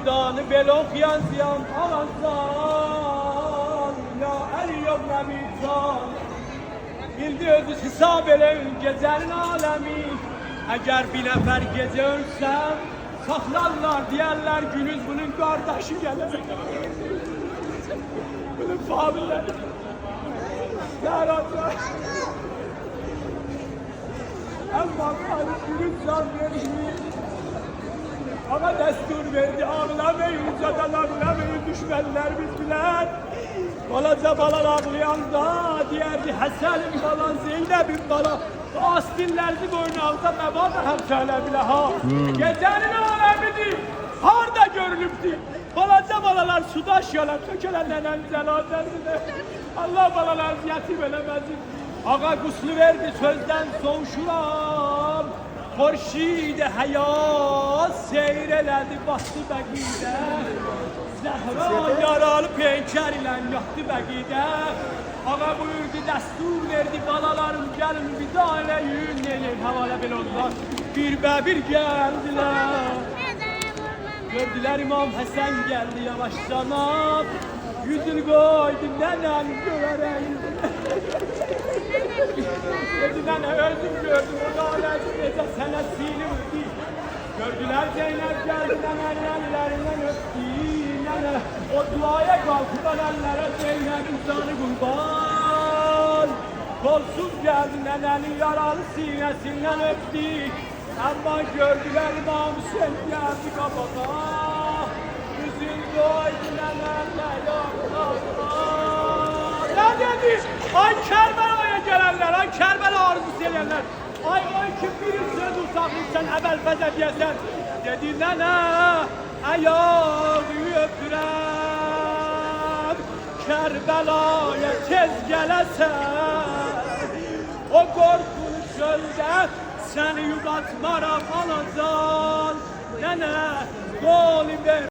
fidanı bel okuyan ziyan alansan la el yok nemizan bildi özü hesab ele gecenin alemi eğer bir nefer gece ölsem saklarlar diyenler günüz bunun kardeşi gelir bunun fabilleri yaratlar ama günüz can verir ama destur verdi ağlamayın zaten ağlamayın düşmanlar biz bilen balaca balar ağlayanda diyerdi Hasan'ın balan Zeynep'in balan astillerdi boynu alta mebada hemşehler bile ha gecenin alemidir harda görülüptü balaca balalar sudaş yalan tökelen nenen zelazerine Allah balalar yetim elemezdi ağa guslu verdi sözden soğuşuram Xorşid-i həyat seyr elədi, bastı bəqidə Zəhra yaralı peykər ilə yatdı bəqidə Ağa buyurdu, dəstur verdi, balalarım gəlin vida eləyin Elin havalə belə onlar, bir bəbir gəldilər Gördülər İmam Həsən gəldi yavaşcana Yüzünü qoydu, nənəm görərək Dediğinden özüm gördüm, o da necə sənə silimdi Gördülər Zeynep geldi, nənəllərindən öptü Nənə, o duaya qalxıdan əllərə Zeynep'in canı qurban Kolsuz geldi, nənənin yaralı sinəsindən öptü Amma gördülər İmam Hüseyin geldi qabağa Üzün qoydu, nənəllə Ne dedi? Ay Kərbəlaya gelenler, ay Kərbela arzusu edenler Ay ki bir söz uzaklıksan əvvəl fəzə deyəsən Dedi nənə, ayağı öpürəm Kərbəlaya tez gələsən O qorxulu çöldə səni yubatmaram alacan Nənə, qol ver